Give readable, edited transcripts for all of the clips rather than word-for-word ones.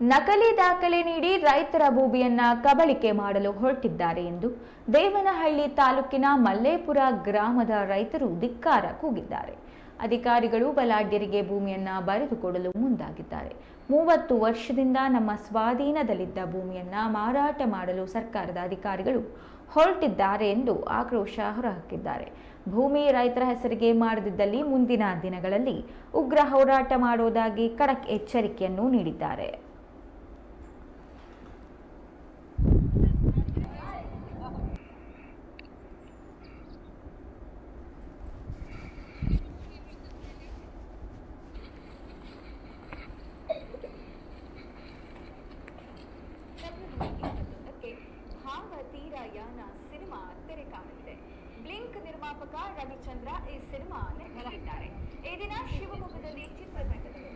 ನಕಲಿ ದಾಖಲೆ ನೀಡಿ ರೈತರ ಭೂಮಿಯನ್ನ ಕಬಳಿಕೆ ಮಾಡಲು ಹೊರಟಿದ್ದಾರೆ ಎಂದು ದೇವನಹಳ್ಳಿ ತಾಲೂಕಿನ ಮಲ್ಲೇಪುರ ಗ್ರಾಮದ ರೈತರು ಧಿಕ್ಕಾರ ಕೂಗಿದ್ದಾರೆ. ಅಧಿಕಾರಿಗಳು ಬಲಾಢ್ಯರಿಗೆ ಭೂಮಿಯನ್ನ ಬರೆದುಕೊಡಲು ಮುಂದಾಗಿದ್ದಾರೆ. 30 ವರ್ಷದಿಂದ ನಮ್ಮ ಸ್ವಾಧೀನದಲ್ಲಿದ್ದ ಭೂಮಿಯನ್ನ ಮಾರಾಟ ಮಾಡಲು ಸರ್ಕಾರದ ಅಧಿಕಾರಿಗಳು ಹೊರಟಿದ್ದಾರೆ ಎಂದು ಆಕ್ರೋಶ ಹೊರಹಾಕಿದ್ದಾರೆ. ಭೂಮಿ ರೈತರ ಹೆಸರಿಗೆ ಮಾಡದಿದ್ದಲ್ಲಿ ಮುಂದಿನ ದಿನಗಳಲ್ಲಿ ಉಗ್ರ ಹೋರಾಟ ಮಾಡುವುದಾಗಿ ಖಡಕ್ ಎಚ್ಚರಿಕೆಯನ್ನು ನೀಡಿದ್ದಾರೆ. ಭಾವತೀರಯಾನ ಸಿನಿಮಾ ತೆರೆ ಕಾಣಲಿದೆ. ಬ್ಲಿಂಕ್ ನಿರ್ಮಾಪಕ ರವಿಚಂದ್ರ ಈ ಸಿನಿಮಾ ನಿರ್ಮಿಸಿದ್ದಾರೆ. ಈ ದಿನ ಶಿವಮೊಗ್ಗದಲ್ಲಿ ಚಿತ್ರತಂಡದಲ್ಲಿ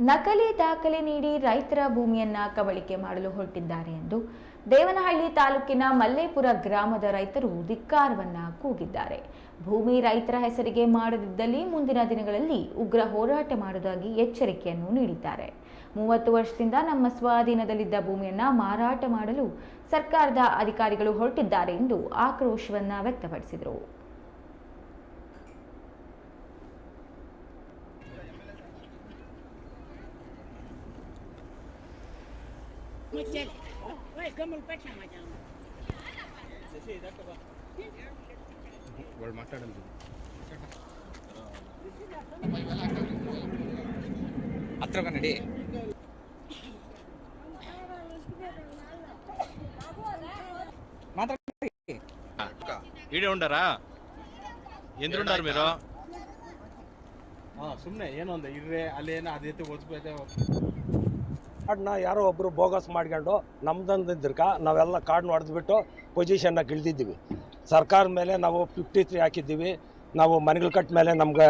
ನಕಲಿ ದಾಖಲೆ ನೀಡಿ ರೈತರ ಭೂಮಿಯನ್ನ ಕಬಳಿಕೆ ಮಾಡಲು ಹೊರಟಿದ್ದಾರೆ ಎಂದು ದೇವನಹಳ್ಳಿ ತಾಲೂಕಿನ ಮಲ್ಲೇಪುರ ಗ್ರಾಮದ ರೈತರು ಧಿಕ್ಕಾರವನ್ನ ಕೂಗಿದ್ದಾರೆ. ಭೂಮಿ ರೈತರ ಹೆಸರಿಗೆ ಮಾಡದಿದ್ದಲ್ಲಿ ಮುಂದಿನ ದಿನಗಳಲ್ಲಿ ಉಗ್ರ ಹೋರಾಟ ಮಾಡುವುದಾಗಿ ಎಚ್ಚರಿಕೆಯನ್ನು ನೀಡಿದ್ದಾರೆ. 30 ವರ್ಷದಿಂದ ನಮ್ಮ ಸ್ವಾಧೀನದಲ್ಲಿದ್ದ ಭೂಮಿಯನ್ನ ಮಾರಾಟ ಮಾಡಲು ಸರ್ಕಾರದ ಅಧಿಕಾರಿಗಳು ಹೊರಟಿದ್ದಾರೆ ಎಂದು ಆಕ್ರೋಶವನ್ನ ವ್ಯಕ್ತಪಡಿಸಿದರು. ಹತ್ರ ನಡಿ ఈడే ఉండారా ఎందుకు ఉండారు మీరు ಸುಮ್ಮನೆ ಏನೋ ಒಂದು ಇರ್ರೆ ಅಲ್ಲೇನೋ ಅದೇತಿ ಓದಿಸ್ಬೇಕು. ಕಾರ್ಡ್ನ ಯಾರೋ ಒಬ್ಬರು ಬೋಗಸ್ ಮಾಡ್ಕೊಂಡು ನಮ್ದಂದಿದ್ರಕ ನಾವೆಲ್ಲ ಕಾರ್ಡ್ನ ಹೊಡೆದ್ಬಿಟ್ಟು ಪೊಸಿಷನ್ನಾಗಿ ಇಳಿದಿದ್ದೀವಿ. ಸರ್ಕಾರದ ಮೇಲೆ ನಾವು 53 ಹಾಕಿದ್ದೀವಿ. ನಾವು ಮನೆಗಳ ಕಟ್ಟ ಮೇಲೆ ನಮ್ಗೆ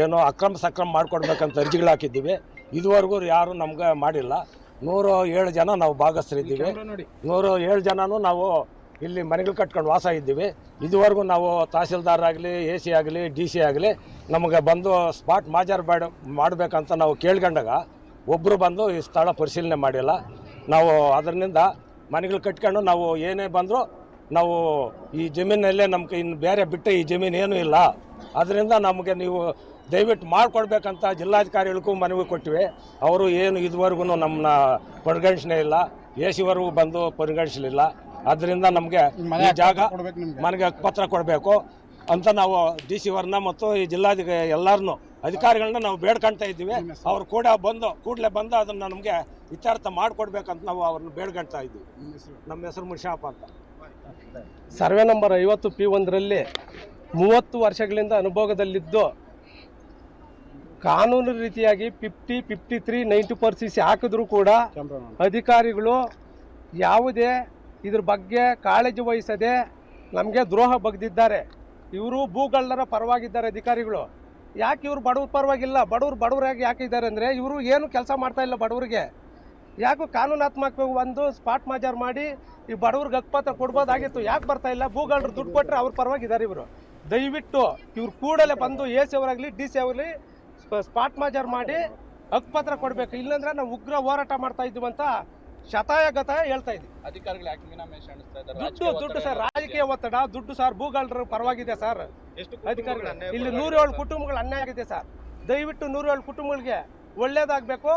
ಏನೋ ಅಕ್ರಮ ಸಕ್ರಮ ಮಾಡಿಕೊಡ್ಬೇಕಂತ ಅರ್ಜಿಗಳು ಹಾಕಿದ್ದೀವಿ. ಇದುವರೆಗೂ ಯಾರು ನಮ್ಗೆ ಮಾಡಿಲ್ಲ. 107 ಜನ ನಾವು ಭಾಗಸ್ಥರಿದ್ದೀವಿ. 107 ಜನನೂ ನಾವು ಇಲ್ಲಿ ಮನೆಗಳು ಕಟ್ಕೊಂಡು ವಾಸ ಇದ್ದೀವಿ. ಇದುವರೆಗೂ ನಾವು ತಹಸೀಲ್ದಾರ್ ಆಗಲಿ, AC ಆಗಲಿ, DC ಆಗಲಿ ನಮಗೆ ಬಂದು ಸ್ಪಾಟ್ ಮಾಜಾರ್ ಮಾಡಬೇಕಂತ ನಾವು ಕೇಳ್ಕೊಂಡಾಗ ಒಬ್ಬರು ಬಂದು ಈ ಸ್ಥಳ ಪರಿಶೀಲನೆ ಮಾಡಿಲ್ಲ. ನಾವು ಅದರಿಂದ ಮನೆಗಳು ಕಟ್ಕೊಂಡು ನಾವು ಏನೇ ಬಂದರೂ ನಾವು ಈ ಜಮೀನಲ್ಲೇ ನಮ್ಗೆ ಇನ್ನು ಬೇರೆ ಬಿಟ್ಟು ಈ ಜಮೀನು ಏನೂ ಇಲ್ಲ. ಅದರಿಂದ ನಮಗೆ ನೀವು ದಯವಿಟ್ಟು ಮಾಡಿಕೊಡ್ಬೇಕಂತ ಜಿಲ್ಲಾಧಿಕಾರಿಗಳಿಗೂ ಮನವಿ ಕೊಟ್ಟಿವೆ. ಅವರು ಏನು ಇದುವರೆಗೂ ನಮ್ಮನ್ನ ಪರಿಗಣಿಸಲೇ ಇಲ್ಲ. AC ವರೆಗೂ ಬಂದು ಪರಿಗಣಿಸಲಿಲ್ಲ. ಅದರಿಂದ ನಮಗೆ ಈ ಜಾಗ ಮನೆಗೆ ಪತ್ರ ಕೊಡಬೇಕು ಅಂತ ನಾವು DC ವರ್ನ ಮತ್ತು ಈ ಜಿಲ್ಲಾಧಿಕಾರಿ ಎಲ್ಲರನ್ನೂ ಅಧಿಕಾರಿಗಳನ್ನ ನಾವು ಬೇಡ್ಕೊಳ್ತಾ ಇದ್ದೀವಿ. ಅವ್ರು ಕೂಡ ಕೂಡಲೇ ಬಂದು ಅದನ್ನು ನಮಗೆ ಇತ್ಯರ್ಥ ಮಾಡಿಕೊಡ್ಬೇಕಂತ ನಾವು ಅವ್ರನ್ನ ಬೇಡ್ಕೊಳ್ತಾ ಇದ್ದೀವಿ. ನಮ್ಮ ಹೆಸರು ಮುನಿಶಪ್ಪ ಅಂತ. ಸರ್ವೆ ನಂಬರ್ 50 P1ರಲ್ಲಿ 30 ವರ್ಷಗಳಿಂದ ಅನುಭವದಲ್ಲಿದ್ದು ಕಾನೂನು ರೀತಿಯಾಗಿ 50, 53, 94 CC ಹಾಕಿದ್ರು ಕೂಡ ಅಧಿಕಾರಿಗಳು ಯಾವುದೇ ಇದ್ರ ಬಗ್ಗೆ ಕಾಳಜಿ ವಹಿಸದೆ ನಮಗೆ ದ್ರೋಹ ಬಗ್ದಿದ್ದಾರೆ. ಇವರು ಭೂಗಳ್ಳರ ಪರವಾಗಿದ್ದಾರೆ ಅಧಿಕಾರಿಗಳು. ಯಾಕೆ ಇವರು ಬಡವ್ರ ಪರವಾಗಿಲ್ಲ? ಬಡವರಾಗಿ ಯಾಕೆ ಇದ್ದಾರೆ ಅಂದರೆ ಇವರು ಏನು ಕೆಲಸ ಮಾಡ್ತಾ ಇಲ್ಲ ಬಡವರಿಗೆ. ಯಾಕೆ ಕಾನೂನಾತ್ಮಕ ಒಂದು ಸ್ಪಾಟ್ ಮಾಜಾರ್ ಮಾಡಿ ಈ ಬಡವ್ರಿಗೆ ಹಕ್ಕುಪತ್ರ ಕೊಡ್ಬೋದಾಗಿತ್ತು. ಯಾಕೆ ಬರ್ತಾ ಇಲ್ಲ? ಭೂಗಳ್ಳರು ದುಡ್ಡು ಕೊಟ್ಟರೆ ಅವ್ರ ಪರವಾಗಿದ್ದಾರೆ ಇವರು. ದಯವಿಟ್ಟು ಇವ್ರು ಕೂಡಲೇ ಬಂದು AC ಅವರಾಗಲಿ, DC ಅವರಾಗಲಿ ಸ್ಪಾಟ್ ಮಾಜಾರ್ ಮಾಡಿ ಹಕ್ಕುಪತ್ರ ಕೊಡಬೇಕು. ಇಲ್ಲಾಂದ್ರೆ ನಾವು ಉಗ್ರ ಹೋರಾಟ ಮಾಡ್ತಾ ಇದ್ದೀವಿ ಅಂತ ಶತಾಯಗತಾಯ ಹೇಳ್ತಾ ಇದ್ದೀವಿ. ಅಧಿಕಾರಿಗಳು ಯಾಕೆ ಮೀನಾಮೇಷ ಅನಿಸ್ತಾ ಇದ್ದಾರೆ? ದುಡ್ಡು ಸರ್, ರಾಜಕೀಯ ಒತ್ತಡ, ದುಡ್ಡು ಸರ್. ಭೂಗಳ್ಳರ ಪರವಾಗಿದೆ ಸರ್ ಅಧಿಕಾರಿಗಳು. ಇಲ್ಲಿ 107 ಕುಟುಂಬಗಳು ಅನ್ಯಾಯ ಆಗಿದೆ ಸರ್. ದಯವಿಟ್ಟು 107 ಕುಟುಂಬಗಳಿಗೆ ಒಳ್ಳೇದಾಗಬೇಕು.